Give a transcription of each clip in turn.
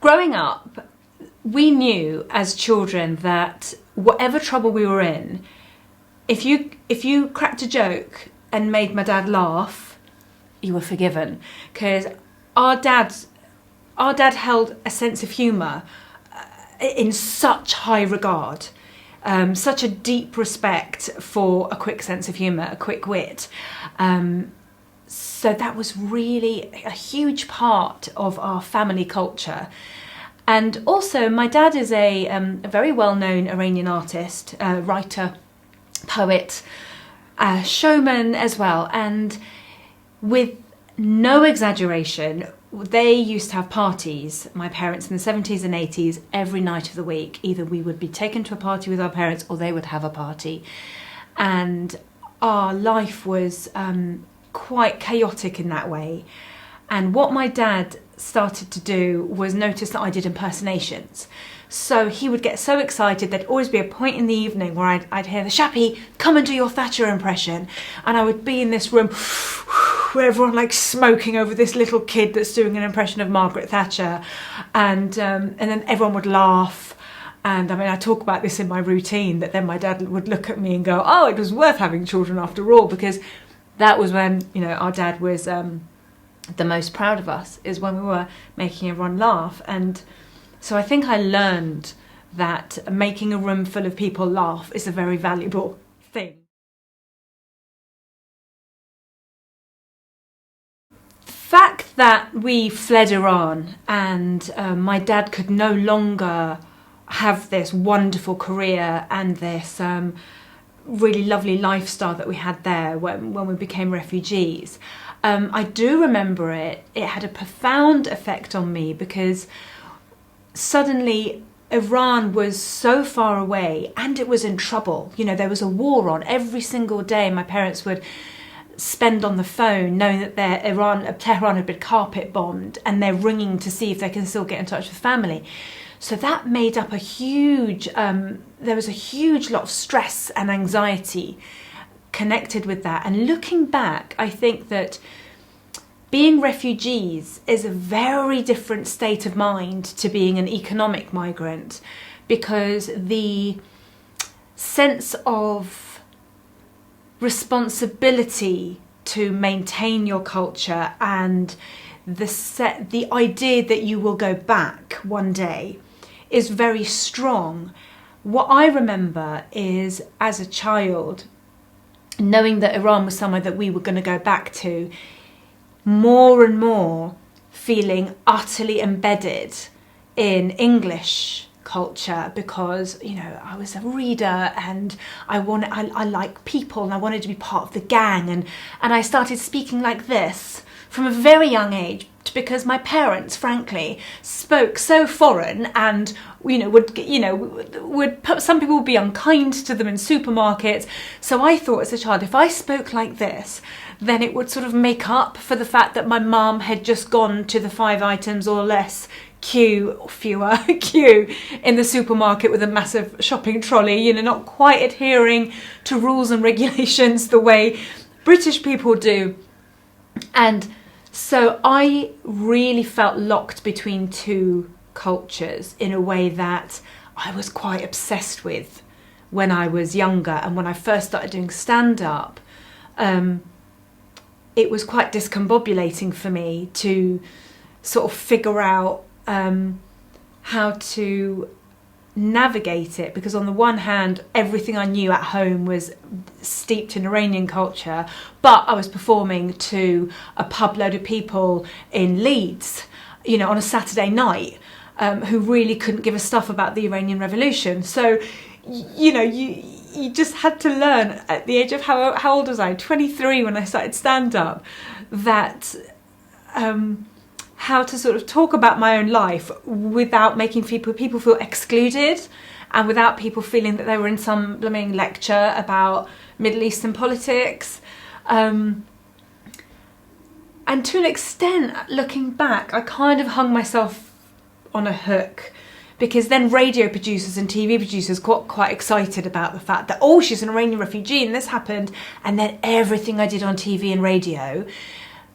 growing up, we knew as children that whatever trouble we were in, if you cracked a joke and made my dad laugh, you were forgiven, because our dad held a sense of humour in such high regard, such a deep respect for a quick sense of humour, a quick wit. So that was really a huge part of our family culture. And also, my dad is a very well-known Iranian artist, writer, poet, showman as well. And with no exaggeration, they used to have parties, my parents, in the 70s and 80s, every night of the week. Either we would be taken to a party with our parents or they would have a party. And our life was quite chaotic in that way. And what my dad started to do was notice that I did impersonations. So he would get so excited, there'd always be a point in the evening where I'd hear the Shappi, come and do your Thatcher impression. And I would be in this room where everyone like smoking over this little kid that's doing an impression of Margaret Thatcher. And then everyone would laugh. And I mean, I talk about this in my routine, that then my dad would look at me and go, oh, it was worth having children after all, because that was when, you know, our dad was the most proud of us, is when we were making everyone laugh. And so I think I learned that making a room full of people laugh is a very valuable thing. The fact that we fled Iran and my dad could no longer have this wonderful career and this really lovely lifestyle that we had there when we became refugees, I do remember it had a profound effect on me, because suddenly Iran was so far away and it was in trouble. You know, there was a war on every single day. My parents would spend on the phone knowing that Tehran had been carpet bombed, and they're ringing to see if they can still get in touch with family. So that made up a huge, there was a huge lot of stress and anxiety connected with that. And looking back, I think that being refugees is a very different state of mind to being an economic migrant, because the sense of responsibility to maintain your culture and the idea that you will go back one day is very strong. What I remember is, as a child, knowing that Iran was somewhere that we were going to go back to, more and more feeling utterly embedded in English culture, because, you know, I was a reader and I like people and I wanted to be part of the gang, and I started speaking like this from a very young age, because my parents, frankly, spoke so foreign, and some people would be unkind to them in supermarkets. So I thought as a child, if I spoke like this, then it would sort of make up for the fact that my mum had just gone to the 5 items or less queue in the supermarket with a massive shopping trolley, you know, not quite adhering to rules and regulations the way British people do. And so I really felt locked between two cultures in a way that I was quite obsessed with when I was younger. And when I first started doing stand-up, it was quite discombobulating for me to sort of figure out how to navigate it, because on the one hand, everything I knew at home was steeped in Iranian culture, but I was performing to a pub load of people in Leeds, you know, on a Saturday night, who really couldn't give a stuff about the Iranian Revolution. So, you know, you just had to learn at the age of, how old was I? 23 when I started stand-up, that how to sort of talk about my own life without making people feel excluded, and without people feeling that they were in some blooming lecture about Middle Eastern politics. And to an extent, looking back, I kind of hung myself on a hook, because then radio producers and TV producers got quite excited about the fact that, oh, she's an Iranian refugee and this happened. And then everything I did on TV and radio,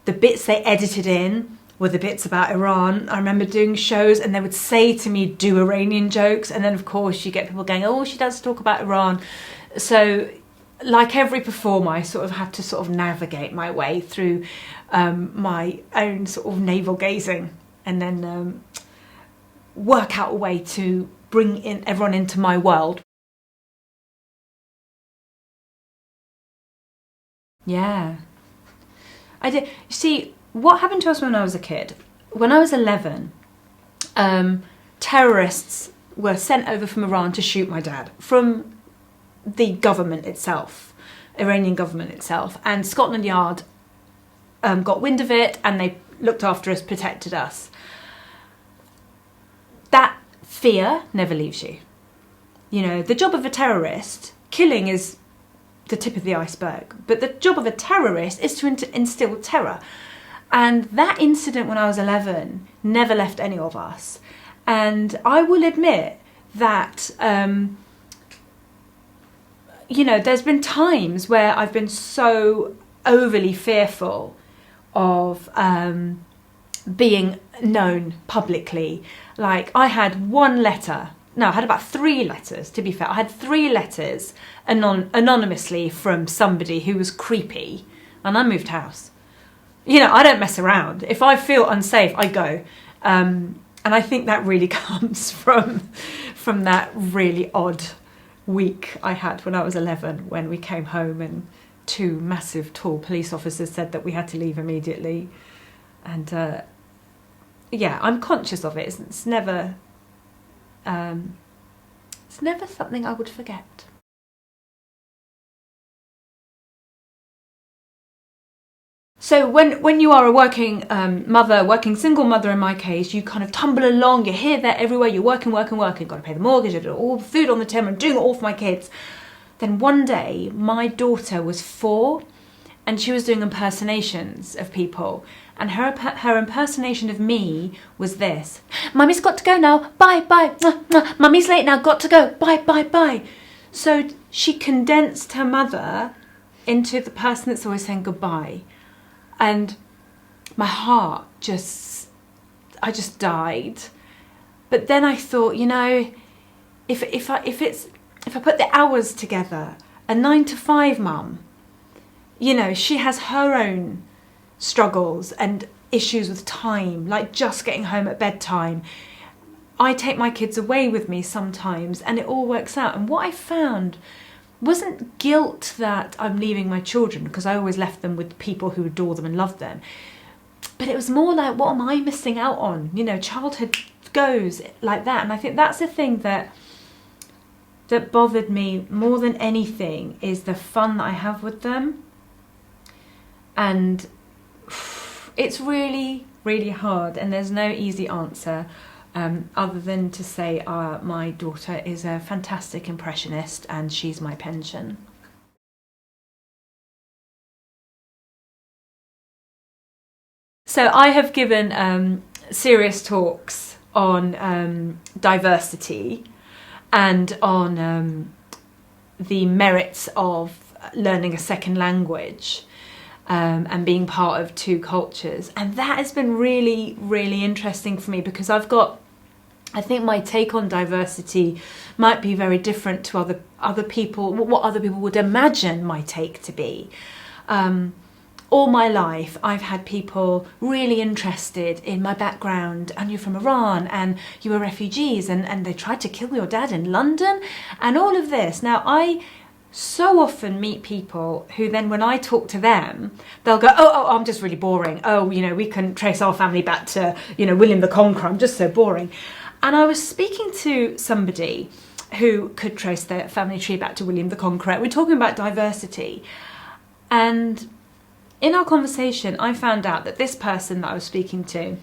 the bits they edited in, were the bits about Iran. I remember doing shows and they would say to me, do Iranian jokes. And then, of course, you get people going, oh, she does talk about Iran. So like every performer, I sort of had to sort of navigate my way through my own sort of navel gazing and then work out a way to bring in everyone into my world. Yeah. I did. You see, what happened to us when I was a kid? When I was 11, terrorists were sent over from Iran to shoot my dad from the government itself, Iranian government itself, and Scotland Yard got wind of it and they looked after us, protected us. That fear never leaves you. You know, the job of a terrorist, killing is the tip of the iceberg, but the job of a terrorist is to instill terror. And that incident when I was 11 never left any of us. And I will admit that, you know, there's been times where I've been so overly fearful of being known publicly. Like I had one letter. No, I had about 3 letters, to be fair. I had 3 letters anonymously from somebody who was creepy, and I moved house. You know, I don't mess around. If I feel unsafe, I go. And I think that really comes from that really odd week I had when I was 11, when we came home and 2 massive, tall police officers said that we had to leave immediately. And yeah, I'm conscious of it. It's never something I would forget. So when you are a working mother, working single mother in my case, you kind of tumble along, you're here, there, everywhere, you're working, got to pay the mortgage, you've got all the food on the table, I'm doing it all for my kids. Then one day, my daughter was 4 and she was doing impersonations of people. And her impersonation of me was this: Mummy's got to go now, bye, bye, Mummy's late now, got to go, bye, bye, bye. So she condensed her mother into the person that's always saying goodbye. And my heart I just died. But then I thought, you know, if I put the hours together, a 9-to-5 mum, you know, she has her own struggles and issues with time, like just getting home at bedtime. I take my kids away with me sometimes and it all works out. And what I found wasn't guilt that I'm leaving my children, because I always left them with people who adore them and love them. But it was more like, what am I missing out on? You know, childhood goes like that. And I think that's the thing that bothered me more than anything, is the fun that I have with them. And it's really, really hard, and there's no easy answer other than to say my daughter is a fantastic impressionist and she's my pension. So I have given serious talks on diversity and on the merits of learning a second language. And being part of 2 cultures. And that has been really, really interesting for me, because I think my take on diversity might be very different to other people, what other people would imagine my take to be. All my life, I've had people really interested in my background, and you're from Iran, and you were refugees, and they tried to kill your dad in London, and all of this. Now, I so often meet people who then, when I talk to them, they'll go, oh, I'm just really boring. Oh, you know, we can trace our family back to, you know, William the Conqueror. I'm just so boring. And I was speaking to somebody who could trace their family tree back to William the Conqueror. We're talking about diversity. And in our conversation, I found out that this person that I was speaking to,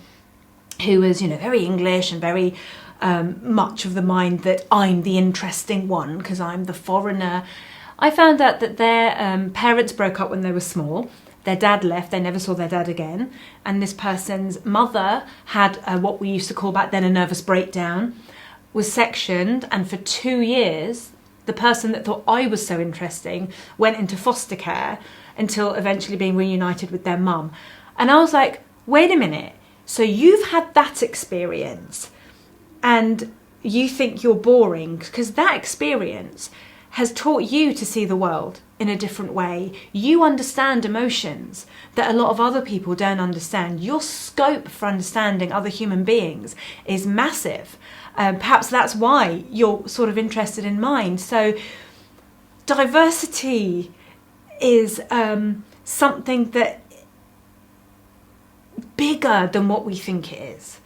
who was, you know, very English and very much of the mind that I'm the interesting one because I'm the foreigner, I found out that their parents broke up when they were small. Their dad left, they never saw their dad again. And this person's mother had what we used to call back then a nervous breakdown, was sectioned, and for 2 years, the person that thought I was so interesting went into foster care until eventually being reunited with their mum. And I was like, wait a minute, So you've had that experience and you think you're boring because that experience has taught you to see the world in a different way. You understand emotions that a lot of other people don't understand. Your scope for understanding other human beings is massive. Perhaps that's why you're sort of interested in mine. So diversity is something that bigger than what we think it is.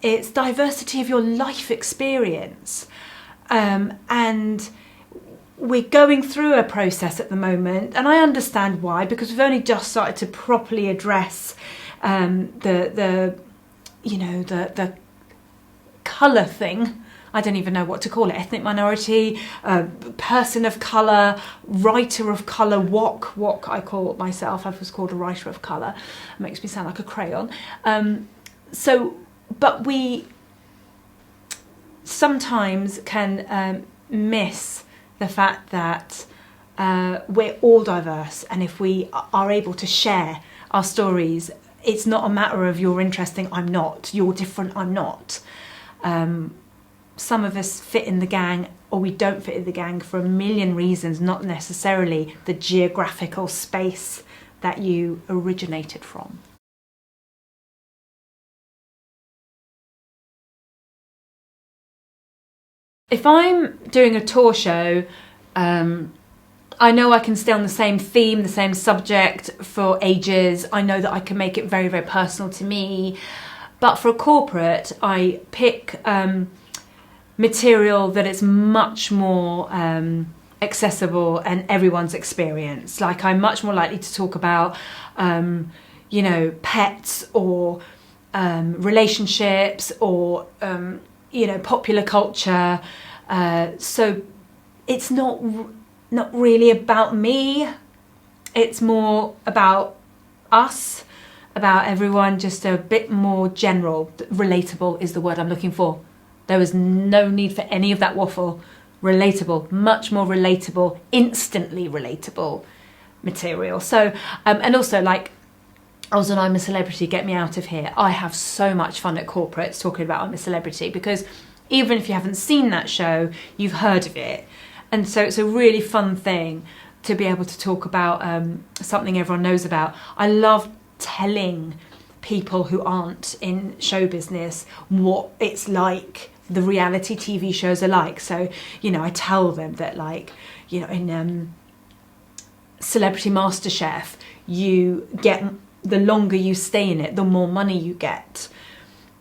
It's diversity of your life experience. And we're going through a process at the moment, and I understand why, because we've only just started to properly address the colour thing. I don't even know what to call it. Ethnic minority, person of colour, writer of colour, wok I call myself. I was called a writer of colour. It makes me sound like a crayon. But we sometimes can miss the fact that we're all diverse, and if we are able to share our stories, it's not a matter of you're interesting, I'm not, you're different, I'm not. Some of us fit in the gang or we don't fit in the gang for a million reasons, not necessarily the geographical space that you originated from. If I'm doing a tour show, I know I can stay on the same theme, the same subject for ages. I know that I can make it very, very personal to me. But for a corporate, I pick material that is much more accessible and everyone's experience. Like, I'm much more likely to talk about, pets or relationships or popular culture. So it's not really about me. It's more about us, about everyone, just a bit more general. Relatable is the word I'm looking for. There was no need for any of that waffle. Relatable, much more relatable, instantly relatable material. So, and also, like, I was on I'm a Celebrity, get me out of here. I have so much fun at corporates talking about I'm a Celebrity, because even if you haven't seen that show, you've heard of it. And so it's a really fun thing to be able to talk about something everyone knows about. I love telling people who aren't in show business what it's like, the reality TV shows are like. So, I tell them that, like, in Celebrity MasterChef, you get, the longer you stay in it, the more money you get.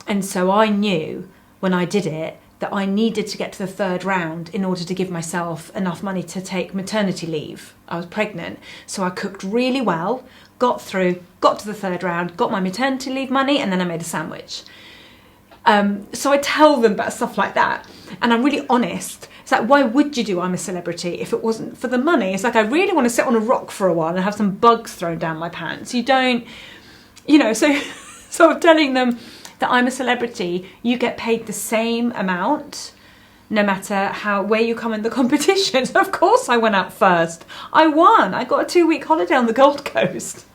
And so I knew when I did it that I needed to get to the third round in order to give myself enough money to take maternity leave. I was pregnant, so I cooked really well, got through, got to the third round, got my maternity leave money, and then I made a sandwich. So I tell them about stuff like that, and I'm really honest. It's like, why would you do I'm a Celebrity if it wasn't for the money? It's like, I really want to sit on a rock for a while and have some bugs thrown down my pants. You don't, so I'm telling them that I'm a Celebrity, you get paid the same amount no matter where you come in the competitions. Of course I went out first. I won. I got a 2-week holiday on the Gold Coast.